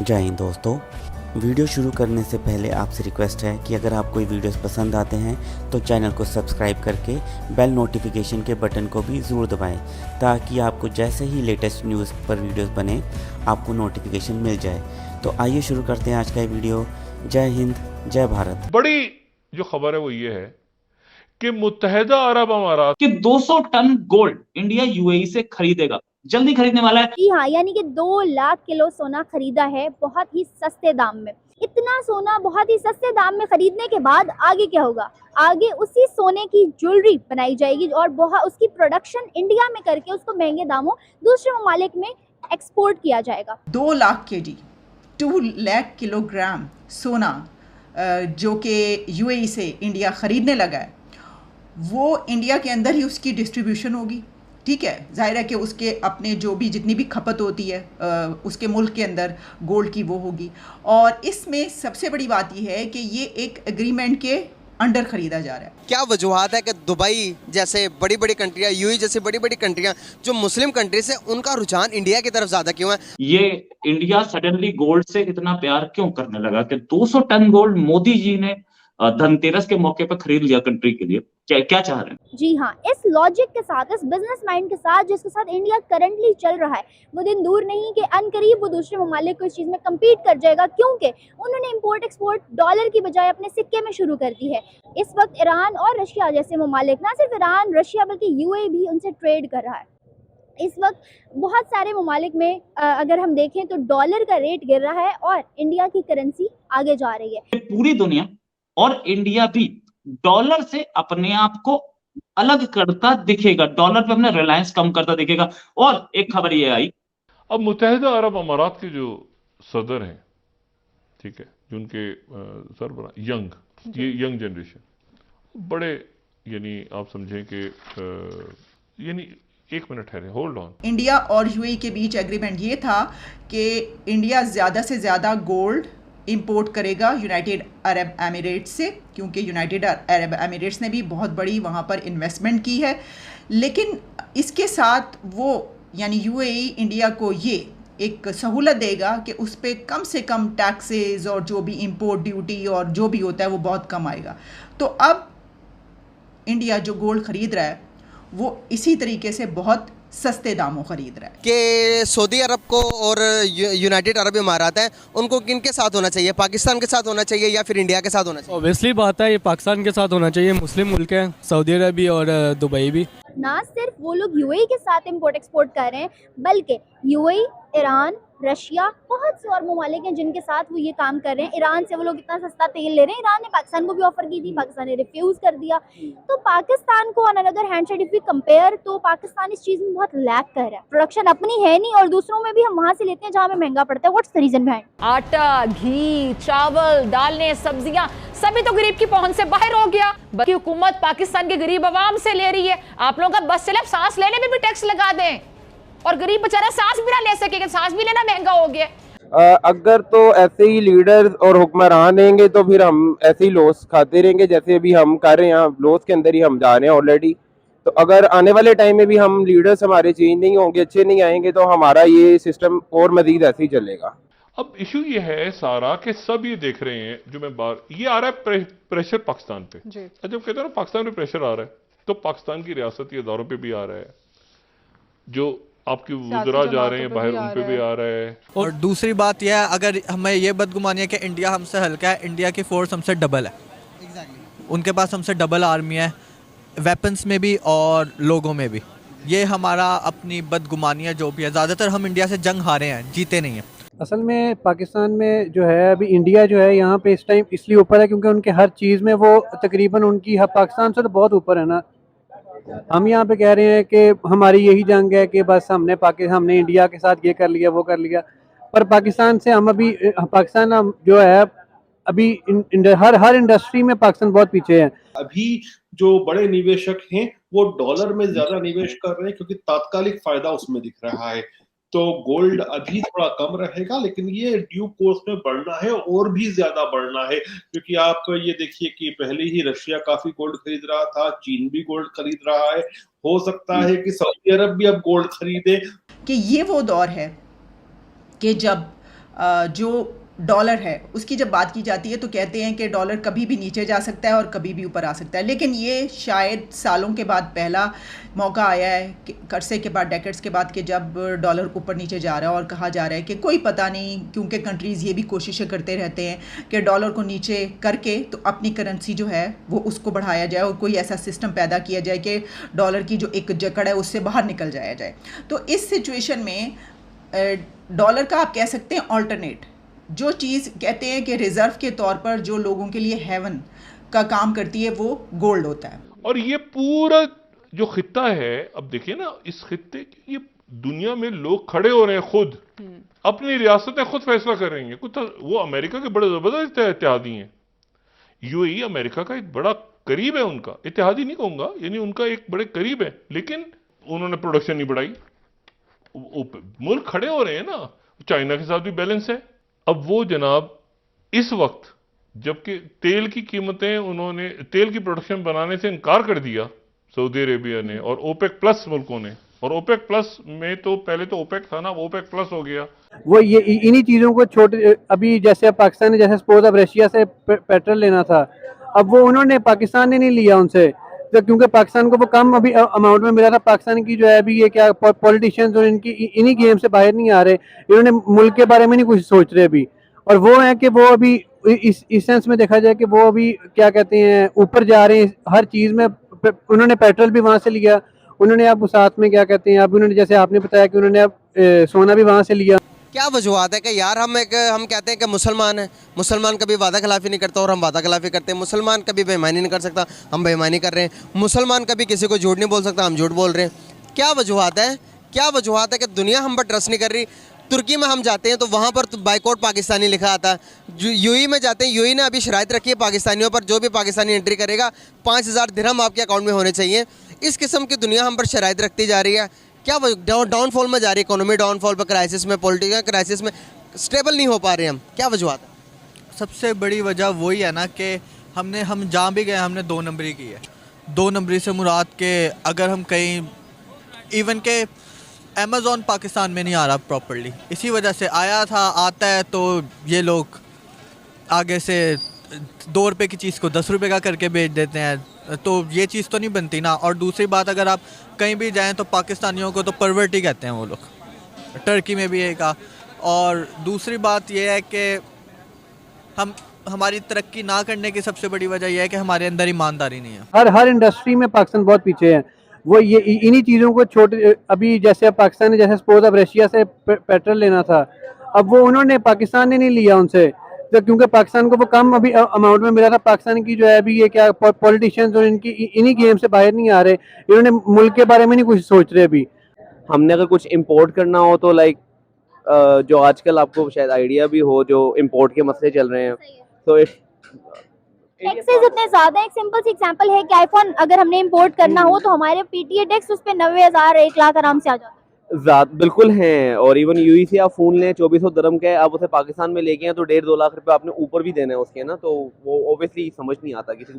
जय हिंद दोस्तों। वीडियो शुरू करने से पहले आपसे रिक्वेस्ट है कि अगर आप कोई वीडियोस पसंद आते हैं तो चैनल को सब्सक्राइब करके बेल नोटिफिकेशन के बटन को भी ज़रूर दबाएं ताकि आपको जैसे ही लेटेस्ट न्यूज़ पर वीडियोस बने आपको नोटिफिकेशन मिल जाए। तो आइए शुरू करते हैं आज का ये वीडियो। जय हिंद, जय भारत। बड़ी जो खबर है वो ये है कि मुत्तहदा अरब अमारात कि 200 टन गोल्ड इंडिया यूएई से खरीदेगा, जल्दी खरीदने वाला है। जी हाँ, यानी कि 2 लाख किलो सोना खरीदा है बहुत ही सस्ते दाम में। इतना सोना बहुत ही सस्ते दाम में खरीदने के बाद आगे क्या होगा? आगे उसी सोने की ज्वेलरी बनाई जाएगी और बहुत उसकी प्रोडक्शन इंडिया में करके उसको महंगे दामों दूसरे ममालिक में एक्सपोर्ट किया जाएगा। 2 लाख केजी 2 लाख किलोग्राम सोना जो कि यूएई से इंडिया ख़रीदने लगा है, वो इंडिया के अंदर ही उसकी डिस्ट्रीब्यूशन होगी। ठीक है, जाहिर है कि उसके अपने जो भी जितनी भी खपत होती है उसके मुल्क के अंदर गोल्ड की वो होगी। और इसमें सबसे बड़ी बात यह है कि ये एक एग्रीमेंट के अंडर खरीदा जा रहा है। क्या वजूहत है कि दुबई जैसे बड़ी बड़ी कंट्रियां, यूएई जैसे बड़ी बड़ी कंट्रियां जो मुस्लिम कंट्रीज है, उनका रुझान इंडिया की तरफ ज्यादा क्यों है? ये इंडिया सडनली गोल्ड से इतना प्यार क्यों करने लगा कि 200 टन गोल्ड मोदी जी ने धनतेरस के मौके पर खरीद लिया कंट्री के लिए? क्या चाह रहे हैं? जी हाँ, इस लॉजिक के साथ, इस बिजनेस माइंड के साथ जिसके साथ इंडिया करंटली चल रहा है, वो दिन दूर नहीं कि अनकरीब वो दूसरे ममालिक को इस चीज़ में कम्पीट कर जाएगा, क्योंकि उन्होंने इंपोर्ट एक्सपोर्ट डॉलर की बजाय अपने सिक्के में शुरू कर दी है। इस वक्त ईरान और रशिया जैसे ममालिक, ना सिर्फ ईरान रशिया बल्कि यूएई भी उनसे ट्रेड कर रहा है। इस वक्त बहुत सारे ममालिक में अगर हम देखें तो डॉलर का रेट गिर रहा है और इंडिया की करेंसी आगे जा रही है। पूरी दुनिया और इंडिया भी डॉलर से अपने आप को अलग करता दिखेगा, डॉलर पे अपना रिलायंस कम करता दिखेगा। और एक खबर ये आई, अब मुत्तहदा अरब अमारात के जो सदर हैं, ठीक है, जो उनके सरबरा ये यंग जनरेशन बड़े, यानी आप समझें कि यानी एक मिनट ठहरे, होल्ड ऑन। इंडिया और यूएई के बीच एग्रीमेंट ये था कि इंडिया ज़्यादा से ज़्यादा गोल्ड इंपोर्ट करेगा यूनाइटेड अरब एमिरेट्स से, क्योंकि यूनाइटेड अरब एमिरेट्स ने भी बहुत बड़ी वहाँ पर इन्वेस्टमेंट की है। लेकिन इसके साथ वो यानी यूएई इंडिया को ये एक सहूलत देगा कि उस पर कम से कम टैक्सेस और जो भी इंपोर्ट ड्यूटी और जो भी होता है वो बहुत कम आएगा। तो अब इंडिया जो गोल्ड ख़रीद रहा है वो इसी तरीके से बहुत सस्ते दामों खरीद रहा है। कि सऊदी अरब को और यूनाइटेड अरब अमारात हैं, उनको किनके साथ होना चाहिए? पाकिस्तान के साथ होना चाहिए या फिर इंडिया के साथ होना चाहिए? ऑब्वियसली बात है, ये पाकिस्तान के साथ होना चाहिए। मुस्लिम मुल्क हैं, सऊदी अरब भी और दुबई भी। ना सिर्फ वो लोग यूएई के साथ इंपोर्ट एक्सपोर्ट कर रहे हैं, बल्कि यूएई, ईरान, रशिया, बहुत से और ममालिक हैं जिनके साथ वो ये काम कर रहे हैं। ईरान से वो लोग इतना सस्ता तेल ले रहे हैं। ईरान ने पाकिस्तान को भी ऑफर की थी, पाकिस्तान ने रिफ्यूज़ कर दिया। तो पाकिस्तान को on another hand side if we compare, तो पाकिस्तान इस चीज़ में बहुत लैक कर रहा है। प्रोडक्शन अपनी है नहीं और दूसरों में भी हम वहाँ से लेते हैं जहाँ हमें महंगा पड़ता है। What's the reason behind? आटा, घी, चावल, दालें, सब्जियां सभी तो गरीब की पहुंच से बाहर हो गया। बल्कि हुकूमत पाकिस्तान के गरीब आवाम से ले रही है। आप लोगों का बस चले, सांस लेने में भी टैक्स लगा दें और गरीब बेचारा सांस भी ना ले सकेगा, सांस भी लेना महंगा हो गया। अगर तो ऐसे ही लीडर्स और हुक्मरान रहेंगे तो फिर हम ऐसे ही लॉस खाते रहेंगे जैसे अभी हम कर रहे हैं। लॉस के अंदर ही हम जा रहे हैं ऑलरेडी। तो अगर आने वाले टाइम में भी हम लीडर्स हमारे चेंज नहीं होंगे, अच्छे नहीं आएंगे, तो हमारा ये सिस्टम और मजीद ऐसे ही चलेगा। अब इशू ये है सारा कि सब ये देख रहे हैं, जो मैं बार ये आ रहा है प्रेशर पाकिस्तान पे। जब कहते हैं ना पाकिस्तान पे प्रेशर आ रहा है, तो पाकिस्तान की रियासती इदारों पे भी आ रहा है, जो आपके वुज़रा जा रहे हैं बाहर, उन पे भी आ रहा है। और दूसरी बात यह है, अगर हमें ये बदगुमानी है कि इंडिया हमसे हल्का है, इंडिया की फोर्स हमसे डबल है। उनके पास हमसे डबल आर्मी है, वेपन्स में भी और लोगों में भी। ये हमारा अपनी बदगुमानी है जो भी है। ज़्यादातर हम इंडिया से जंग हारे हैं, जीते नहीं हैं। असल में पाकिस्तान में जो है अभी इंडिया जो है यहाँ पे इस टाइम इसलिए ऊपर है क्योंकि उनके हर चीज़ में वो तकरीबन उनकी पाकिस्तान से तो बहुत ऊपर है ना। हम यहाँ पे कह रहे हैं कि हमारी यही जंग है कि बस हमने इंडिया के साथ ये कर लिया वो कर लिया, पर पाकिस्तान से हम अभी पाकिस्तान जो है अभी हर इंडस्ट्री में पाकिस्तान बहुत पीछे है। अभी जो बड़े निवेशक हैं वो डॉलर में ज्यादा निवेश कर रहे हैं क्योंकि तात्कालिक फायदा उसमें दिख रहा है। तो गोल्ड अभी थोड़ा कम रहेगा, लेकिन ये ड्यू कोर्स में बढ़ना है और भी ज्यादा बढ़ना है, क्योंकि आप ये देखिए कि पहले ही रशिया काफी गोल्ड खरीद रहा था, चीन भी गोल्ड खरीद रहा है, हो सकता है कि सऊदी अरब भी अब गोल्ड खरीदे। कि ये वो दौर है कि जब जो डॉलर है उसकी जब बात की जाती है तो कहते हैं कि डॉलर कभी भी नीचे जा सकता है और कभी भी ऊपर आ सकता है, लेकिन ये शायद सालों के बाद पहला मौका आया है अरसे के बाद, डेकेड्स के बाद, कि जब डॉलर ऊपर नीचे जा रहा है और कहा जा रहा है कि कोई पता नहीं, क्योंकि कंट्रीज़ ये भी कोशिशें करते रहते हैं कि डॉलर को नीचे करके तो अपनी करेंसी जो है वो उसको बढ़ाया जाए और कोई ऐसा सिस्टम पैदा किया जाए कि डॉलर की जो एक जकड़ है उससे बाहर निकल जाया जाए। तो इस सिचुएशन में डॉलर का आप कह सकते हैं ऑल्टरनेट, जो चीज़ कहते हैं कि रिजर्व के तौर पर जो लोगों के लिए हेवन का काम करती है वो गोल्ड होता है। और ये पूरा जो खित्ता है, अब देखिए ना, इस खित्ते ये दुनिया में लोग खड़े हो रहे हैं, खुद अपनी रियासतें खुद फैसला कर रही हैं। कुछ वो अमेरिका के बड़े जबरदस्त इत्तेहादी हैं। यूएई अमेरिका का एक बड़ा करीब है, उनका इत्तेहादी नहीं कहूंगा, यानी उनका एक बड़े करीब है, लेकिन उन्होंने प्रोडक्शन नहीं बढ़ाई। मुल्क खड़े हो रहे हैं ना, चाइना के साथ भी बैलेंस है। अब वो जनाब इस वक्त जबकि तेल की कीमतें, उन्होंने तेल की प्रोडक्शन बनाने से इनकार कर दिया सऊदी अरेबिया ने और ओपेक प्लस मुल्कों ने, और ओपेक प्लस में तो पहले तो ओपेक था ना, वो ओपेक प्लस हो गया। वो ये इन्हीं चीज़ों को छोटे, अभी जैसे अब पाकिस्तान ने जैसे सपोज अब रशिया से पेट्रोल लेना था, अब वो उन्होंने, पाकिस्तान ने नहीं लिया उनसे, तो क्योंकि पाकिस्तान को वो कम अभी अमाउंट में मिला था। पाकिस्तान की जो है अभी ये क्या पॉलिटिशियंस और इनकी इन्हीं गेम से बाहर नहीं आ रहे, इन्होंने मुल्क के बारे में नहीं कुछ सोच रहे अभी। और वो है कि वो अभी इस सेंस में देखा जाए कि वो अभी क्या कहते हैं ऊपर जा रहे हैं हर चीज़ में। उन्होंने पेट्रोल भी वहाँ से लिया, उन्होंने अब साथ में क्या कहते हैं, अब उन्होंने जैसे आपने बताया कि उन्होंने अब सोना भी वहाँ से लिया। क्या वजूहत है कि यार हम कहते हैं कि मुसलमान हैं, मुसलमान कभी वादा खिलाफी नहीं करता और हम वादा खिलाफी करते हैं। मुसलमान कभी बेईमानी नहीं कर सकता, हम बेईमानी कर रहे हैं। मुसलमान कभी किसी को झूठ नहीं बोल सकता, हम झूठ बोल रहे हैं। क्या वजूहत है, क्या वजूहत है कि दुनिया हम पर ट्रस्ट नहीं कर रही? तुर्की में हम जाते हैं तो वहाँ पर बाइकआउट पाकिस्तानी लिखा आता है। यूएई में जाते हैं, यूएई ने अभी शराइत रखी है पाकिस्तानियों पर, जो भी पाकिस्तानी एंट्री करेगा 5000 दिरहम आपके अकाउंट में होने चाहिए। इस किस्म की दुनिया हम पर शराइत रखती जा रही है। क्या डाउनफॉल में जा रही है इकोनॉमी, डाउनफॉल पर, क्राइसिस में, पॉलिटिकल क्राइसिस में स्टेबल नहीं हो पा रहे हम। क्या वजूहत है? सबसे बड़ी वजह वही है ना कि हम जहाँ भी गए हमने 2 नंबरी की है। 2 नंबरी से मुराद के अगर हम कहीं, इवन के अमेज़ॉन पाकिस्तान में नहीं आ रहा प्रॉपर्ली, इसी वजह से आया था, आता है तो ये लोग आगे से 2 रुपये की चीज़ को 10 रुपये का करके बेच देते हैं, तो ये चीज़ तो नहीं बनती ना। और दूसरी बात, अगर आप कहीं भी जाएं तो पाकिस्तानियों को तो परवर्टी कहते हैं वो लोग, टर्की में भी है का। और दूसरी बात ये है कि हमारी तरक्की ना करने की सबसे बड़ी वजह यह है कि हमारे अंदर ईमानदारी नहीं है। हर इंडस्ट्री में पाकिस्तान बहुत पीछे है। वो ये इन्हीं चीज़ों को छोटे, अभी जैसे अब पाकिस्तान ने जैसे सपोज अब रशिया से पेट्रोल लेना था, अब वो उन्होंने, पाकिस्तान ने नहीं लिया उनसे, तो क्योंकि पाकिस्तान को वो कम अभी अमाउंट में मिला था। पाकिस्तान की जो है अभी ये क्या पॉलिटिशियंस और इनकी इन्हीं गेम से बाहर नहीं आ रहे, इन्होंने मुल्क के बारे में नहीं कुछ सोच रहे अभी। हमने अगर कुछ इंपोर्ट करना हो तो लाइक जो आजकल आपको शायद आइडिया भी हो, जो इंपोर्ट के मसले चल रहे हैं, तो टैक्सेस इतने ज्यादा। एक सिंपल सी एग्जांपल है कि आईफोन अगर हमने इंपोर्ट करना हो तो हमारे पीटीए टैक्स उस पे 90,000 1 लाख आराम से आ जाता है। बिल्कुल हैं। और इवन यूएई से आप फोन लें 2400 दिरहम के, आप उसे पाकिस्तान में लेके हैं तो 1.5-2 लाख रुपए आपने ऊपर भी देना है उसके ना, तो वो ऑब्वियसली समझ नहीं आता किसी को।